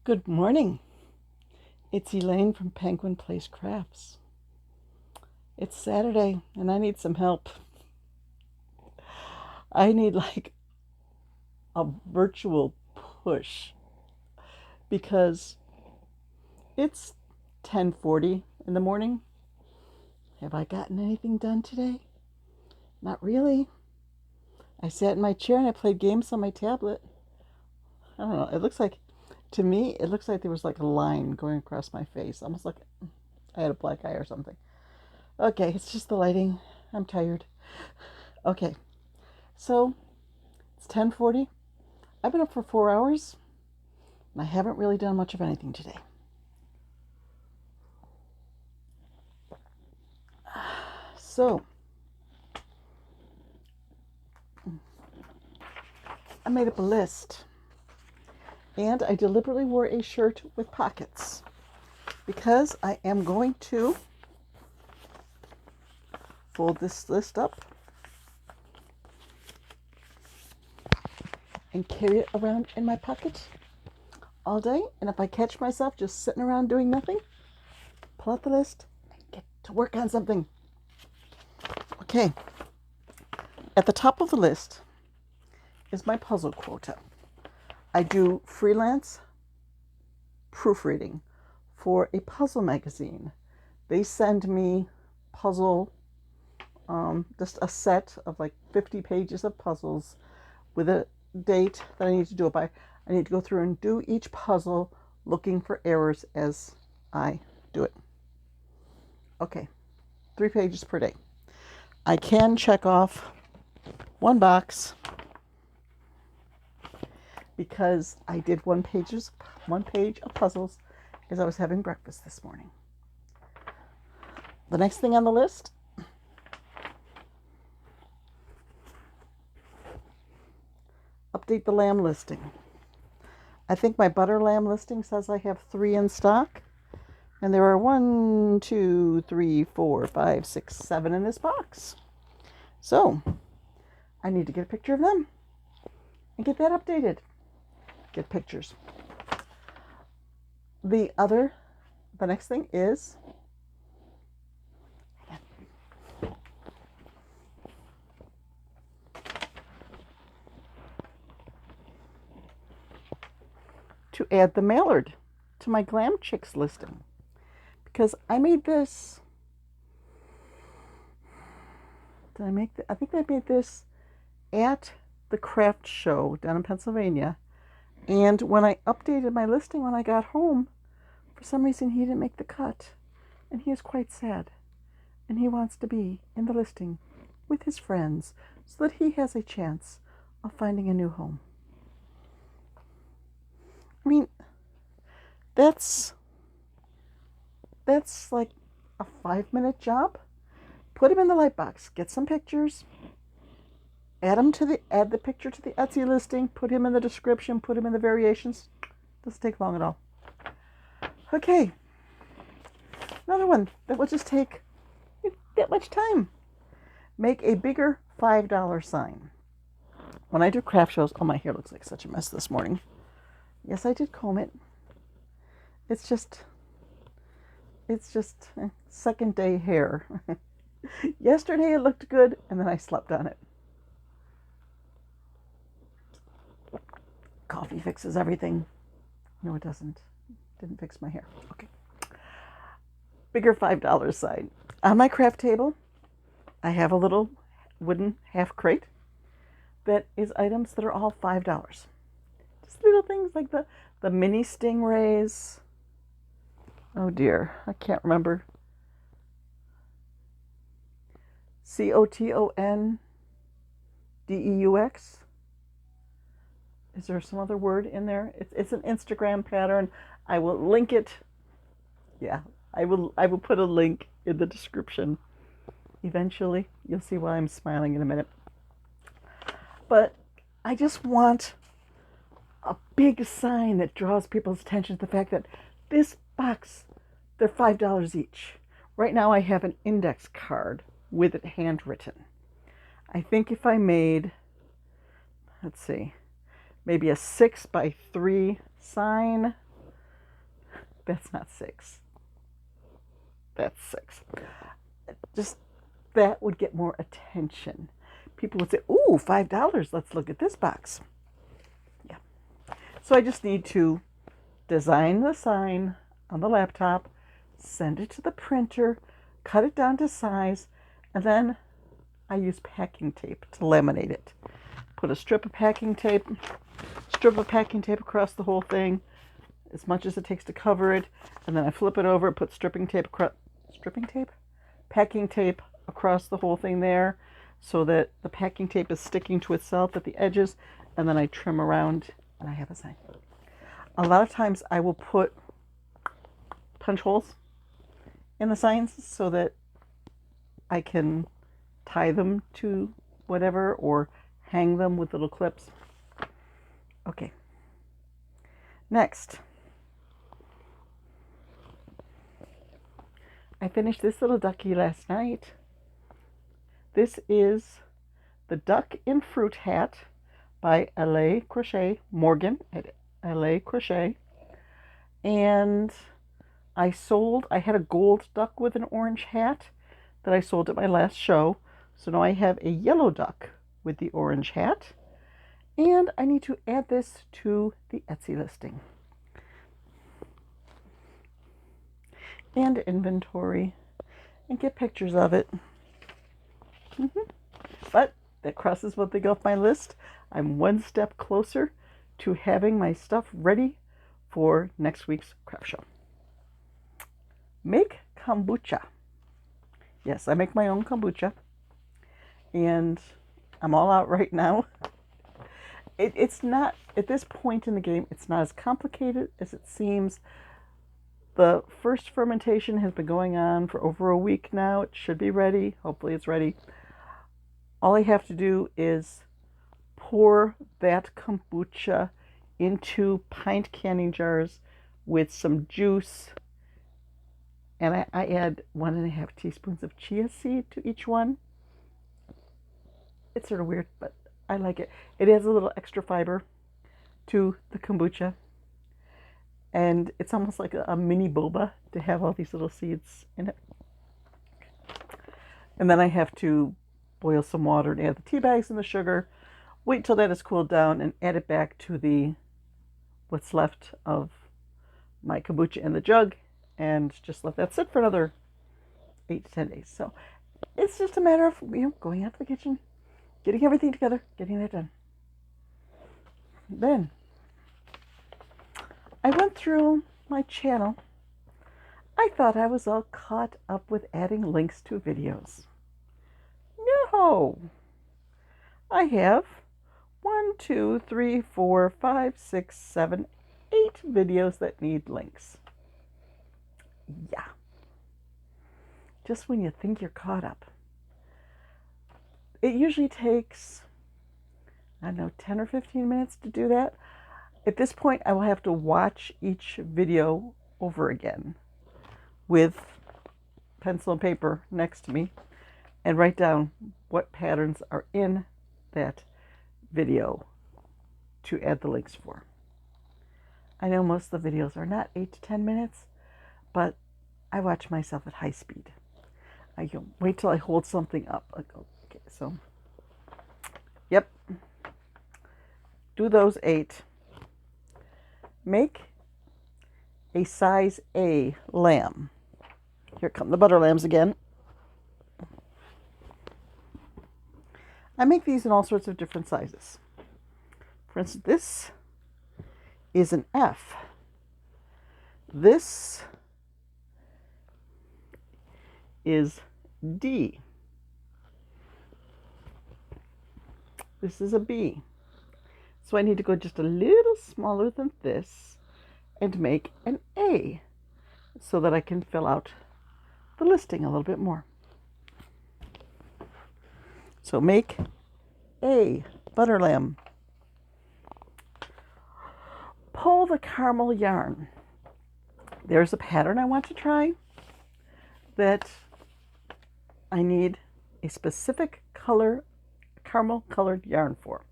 Good morning. It's Elaine from Penguin Place Crafts. It's Saturday and I need some help. I need like a virtual push because it's 10:40 in the morning. Have I gotten anything done today? Not really. I sat in my chair and I played games on my tablet. I don't know. To me, it looks like there was like a line going across my face, almost like I had a black eye or something. Okay, it's just the lighting. I'm tired. Okay, so it's 10:40. I've been up for 4 hours and I haven't really done much of anything today. So I made up a list and I deliberately wore a shirt with pockets because I am going to fold this list up and carry it around in my pocket all day. And if I catch myself just sitting around doing nothing, pull out the list and get to work on something. Okay, at the top of the list is my puzzle quota. I do freelance proofreading for a puzzle magazine. They send me just a set of like 50 pages of puzzles with a date that I need to do it by. I need to go through and do each puzzle looking for errors as I do it. Okay, 3 pages per day. I can check off one box because I did one page of puzzles as I was having breakfast this morning. The next thing on the list, update the lamb listing. I think my butter lamb listing says I have 3 in stock, and there are 1, 2, 3, 4, 5, 6, 7 in this box. So I need to get a picture of them and get that updated. Get pictures. The next thing is to add the mallard to my Glam Chicks listing because I made this. I think I made this at the craft show down in Pennsylvania. And when I updated my listing when I got home, for some reason he didn't make the cut. And he is quite sad. And he wants to be in the listing with his friends so that he has a chance of finding a new home. I mean, that's like a 5-minute job. Put him in the lightbox, get some pictures, add the picture to the Etsy listing, put him in the description, put him in the variations. Doesn't take long at all. Okay, another one that will just take that much time. Make a bigger $5 sign. When I do craft shows, oh, my hair looks like such a mess this morning. Yes, I did comb it. It's just second day hair. Yesterday it looked good, and then I slept on it. Coffee fixes everything. No, it doesn't. Didn't fix my hair. Okay. Bigger $5 sign. On my craft table, I have a little wooden half crate that is items that are all $5. Just little things like the mini Stingrays. Oh dear, I can't remember. COTONDEUX. Is there some other word in there? It's an Instagram pattern. I will link it. Yeah, I will put a link in the description. Eventually, you'll see why I'm smiling in a minute. But I just want a big sign that draws people's attention to the fact that this box, they're $5 each. Right now I have an index card with it handwritten. I think if I made, let's see, maybe a 6x3 sign That's not 6. That's 6. Just that would get more attention. People would say, ooh, $5. Let's look at this box. Yeah. So I just need to design the sign on the laptop, send it to the printer, cut it down to size, and then I use packing tape to laminate it. Put a strip of packing tape across the whole thing, as much as it takes to cover it, and then I flip it over, put packing tape across the whole thing there, so that the packing tape is sticking to itself at the edges, and then I trim around, and I have a sign. A lot of times I will put punch holes in the signs so that I can tie them to whatever or hang them with little clips. Okay. Next, I finished this little ducky last night. This is the Duck in Fruit Hat by Allez Crochet, Morgan at Allez Crochet. And I had a gold duck with an orange hat that I sold at my last show. So now I have a yellow duck with the orange hat. And I need to add this to the Etsy listing. And inventory. And get pictures of it. But that crosses one thing off my list. I'm one step closer to having my stuff ready for next week's craft show. Make kombucha. Yes, I make my own kombucha. And I'm all out right now. It's not, at this point in the game, it's not as complicated as it seems. The first fermentation has been going on for over a week now. It should be ready. Hopefully it's ready. All I have to do is pour that kombucha into pint canning jars with some juice. And I add 1.5 teaspoons of chia seed to each one. It's sort of weird, but I like it. It adds a little extra fiber to the kombucha. And it's almost like a mini boba to have all these little seeds in it. And then I have to boil some water and add the tea bags and the sugar. Wait till that is cooled down and add it back to what's left of my kombucha in the jug, and just let that sit for another 8 to 10 days. So it's just a matter of going out to the kitchen, getting everything together, getting that done. Then I went through my channel. I thought I was all caught up with adding links to videos. No! I have 1, 2, 3, 4, 5, 6, 7, 8 videos that need links. Yeah. Just when you think you're caught up. It usually takes, 10 or 15 minutes to do that. At this point, I will have to watch each video over again with pencil and paper next to me and write down what patterns are in that video to add the links for. I know most of the videos are not 8 to 10 minutes, but I watch myself at high speed. I go, wait till I hold something up. I go, okay, so, yep. Do those 8. Make a size A lamb. Here come the butter lambs again. I make these in all sorts of different sizes. For instance, this is an F. This is D. This is a B. So I need to go just a little smaller than this and make an A so that I can fill out the listing a little bit more. So make a butter lamb. Pull the caramel yarn. There's a pattern I want to try that I need a specific color, caramel colored yarn for.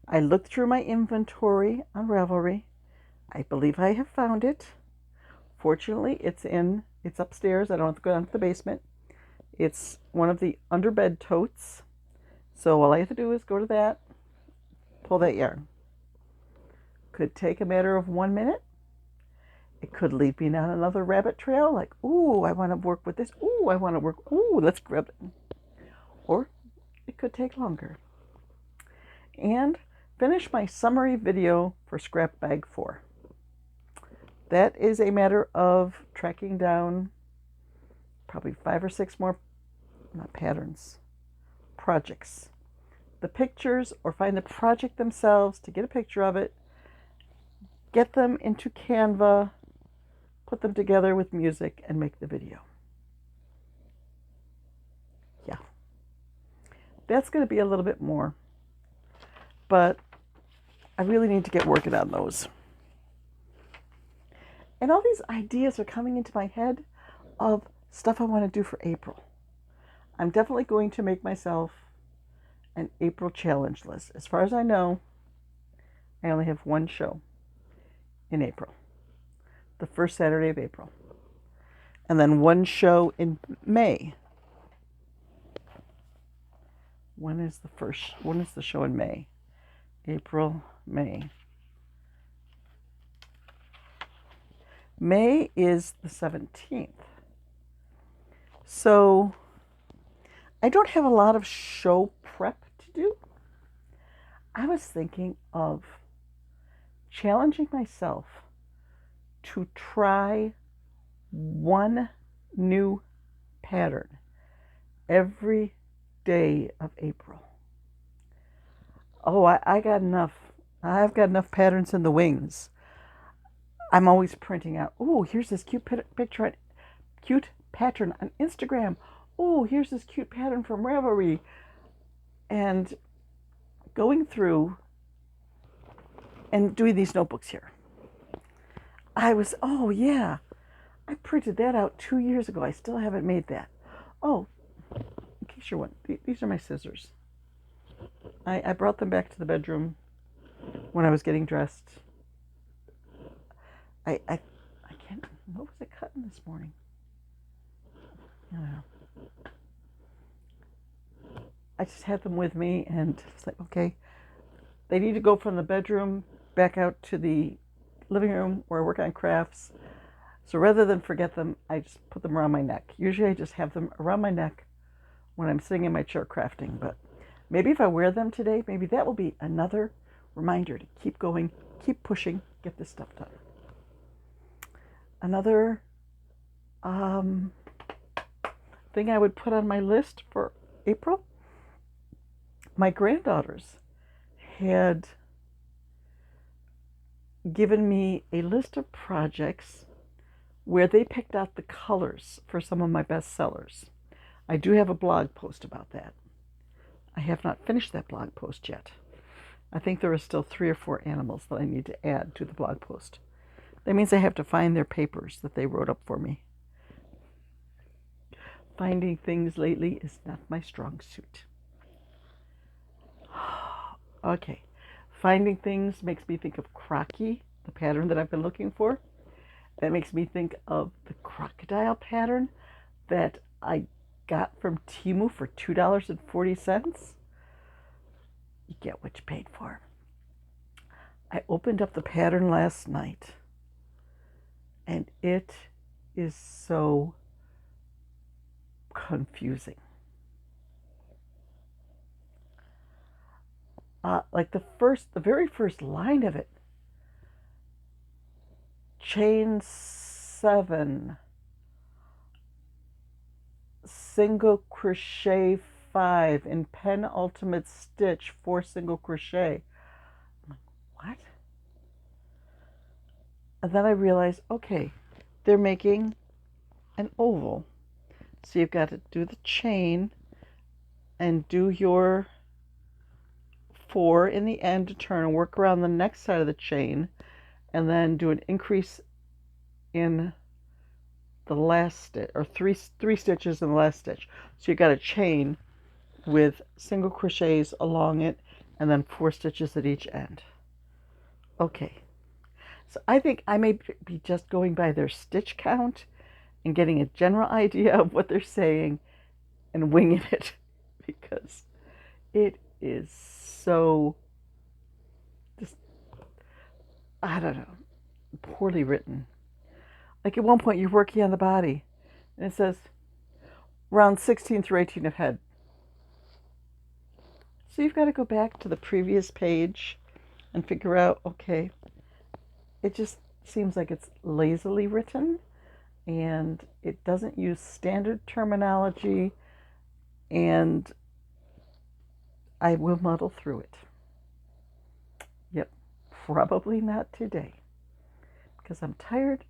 I looked through my inventory on Ravelry. I believe I have found it Fortunately, it's upstairs. I don't have to go down to the basement. It's one of the underbed totes. So all I have to do is go to that, pull that yarn. Could take a matter of 1 minute. It could lead me down another rabbit trail, like, ooh, I want to work with this. Ooh, I want to work. Ooh, let's grab it. Or it could take longer. And finish my summary video for Scrap Bag 4. That is a matter of tracking down probably 5 or 6 more, not patterns, projects. The pictures, or find the project themselves to get a picture of it, get them into Canva, put them together with music, and make the video. Yeah. That's going to be a little bit more, but I really need to get working on those. And all these ideas are coming into my head of stuff I want to do for April. I'm definitely going to make myself an April challenge list. As far as I know, I only have one show in April, the first Saturday of April, and then one show in May. When is the show in May? April, May. May is the 17th. So I don't have a lot of show prep to do. I was thinking of challenging myself to try one new pattern every day of April. Oh, I got enough. I've got enough patterns in the wings. I'm always printing out. Oh, here's this cute pattern on Instagram. Oh, here's this cute pattern from Ravelry. And going through and doing these notebooks here. Oh yeah, I printed that out 2 years ago. I still haven't made that. Oh, in case you're wondering, these are my scissors. I brought them back to the bedroom when I was getting dressed. I can't, what was I cutting this morning? I don't know. I just had them with me and it's like, okay, they need to go from the bedroom back out to the living room where I work on crafts. So rather than forget them, I just put them around my neck. Usually I just have them around my neck when I'm sitting in my chair crafting, but maybe if I wear them today, maybe that will be another reminder to keep going, keep pushing, get this stuff done. Another thing I would put on my list for April, my granddaughters had given me a list of projects where they picked out the colors for some of my best sellers. I do have a blog post about that. I have not finished that blog post yet. I think there are still 3 or 4 animals that I need to add to the blog post. That means I have to find their papers that they wrote up for me. Finding things lately is not my strong suit. Okay. Finding things makes me think of Crochet, the pattern that I've been looking for. That makes me think of the crocodile pattern that I got from Temu for $2.40. You get what you paid for. I opened up the pattern last night, and it is so confusing. Like the very first line of it, chain 7, single crochet 5, in penultimate stitch 4 single crochet. I'm like, what? And then I realized, okay, they're making an oval. So you've got to do the chain and do your 4 in the end to turn and work around the next side of the chain, and then do an increase in the last stitch, or three stitches in the last stitch. So you've got a chain with single crochets along it and then 4 stitches at each end. Okay, So I think I may be just going by their stitch count and getting a general idea of what they're saying and winging it because it is so just, I don't know, poorly written. Like at one point you're working on the body and it says round 16 through 18 of head. So you've got to go back to the previous page and figure out, okay, it just seems like it's lazily written and it doesn't use standard terminology, and I will muddle through it. Yep, probably not today because I'm tired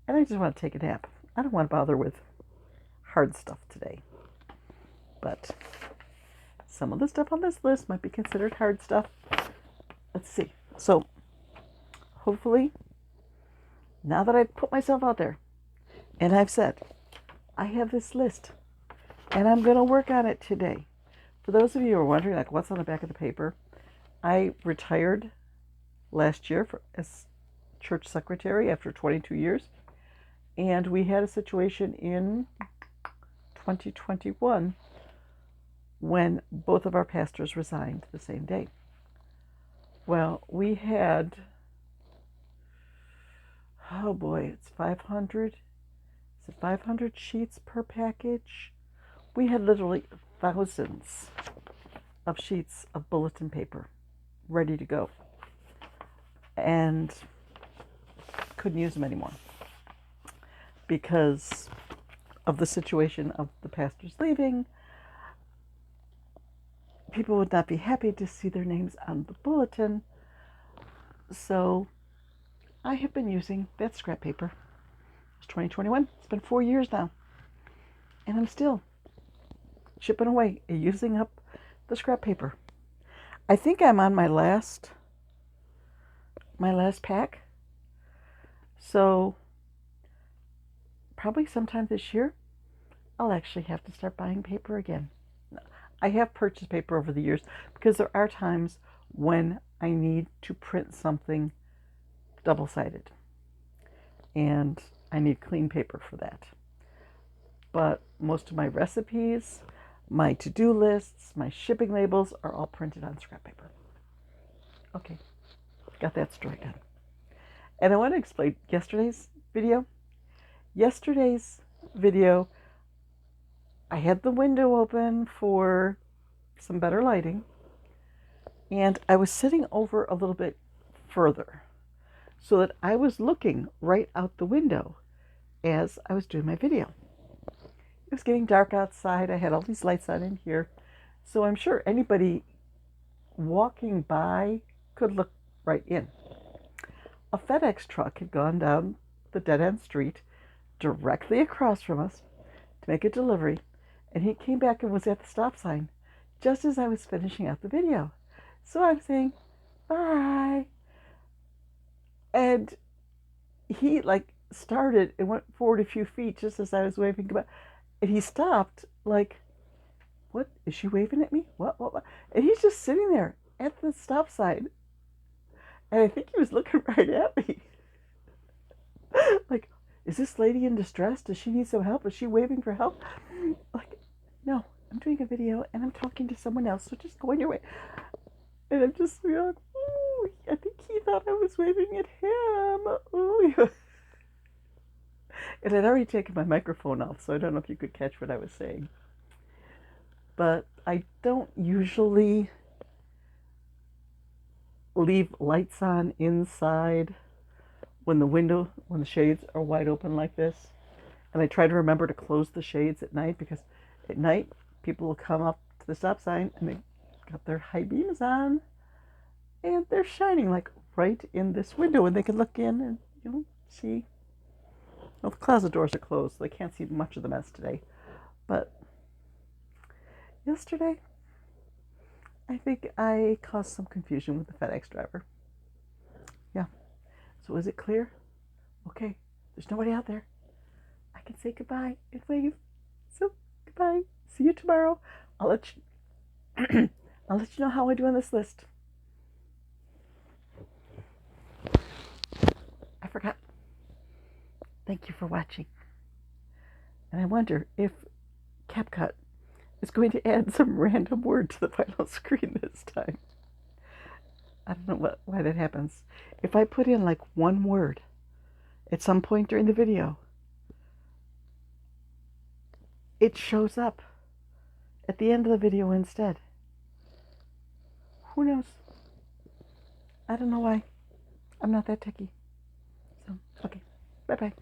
and I just want to take a nap. I don't want to bother with hard stuff today. But some of the stuff on this list might be considered hard stuff. Let's see. So hopefully, now that I've put myself out there and I've said, I have this list and I'm going to work on it today. For those of you who are wondering, like, what's on the back of the paper, I retired last year as church secretary after 22 years. And we had a situation in 2021 when both of our pastors resigned the same day. Well, we had, oh boy, it's 500. Is it 500 sheets per package? We had literally thousands of sheets of bulletin paper ready to go. And couldn't use them anymore because of the situation of the pastors leaving. People would not be happy to see their names on the bulletin. So I have been using that scrap paper. It's 2021. It's been 4 years now. And I'm still chipping away and using up the scrap paper. I think I'm on my last pack. So probably sometime this year, I'll actually have to start buying paper again. I have purchased paper over the years because there are times when I need to print something double-sided. And I need clean paper for that. But most of my recipes, my to-do lists, my shipping labels are all printed on scrap paper. Okay, got that story done. And I want to explain yesterday's video. Yesterday's video, I had the window open for some better lighting, and I was sitting over a little bit further so that I was looking right out the window as I was doing my video. It was getting dark outside. I had all these lights on in here, so I'm sure anybody walking by could look right in. A FedEx truck had gone down the dead-end street directly across from us to make a delivery, and he came back and was at the stop sign just as I was finishing out the video. So I'm saying, bye. And he started and went forward a few feet just as I was waving goodbye. And he stopped like, what? Is she waving at me? What? And he's just sitting there at the stop sign. And I think he was looking right at me. Like, is this lady in distress? Does she need some help? Is she waving for help? Like, no, I'm doing a video and I'm talking to someone else, so just go on your way. And I'm just like, ooh, I think he thought I was waving at him. Ooh. And I'd already taken my microphone off, so I don't know if you could catch what I was saying. But I don't usually leave lights on inside when the shades are wide open like this. And I try to remember to close the shades at night, because at night people will come up to the stop sign and they got their high beams on and they're shining like right in this window, and they can look in and see. Well, the closet doors are closed, so they can't see much of the mess today. But yesterday, I think I caused some confusion with the FedEx driver. Yeah. So is it clear? Okay. There's nobody out there. I can say goodbye and wave. So goodbye. See you tomorrow. I'll let you know how I do on this list. Thank you for watching. And I wonder if CapCut is going to add some random word to the final screen this time. I don't know why that happens. If I put in like one word at some point during the video, it shows up at the end of the video instead. Who knows? I don't know why. I'm not that techie. So, okay. Bye-bye.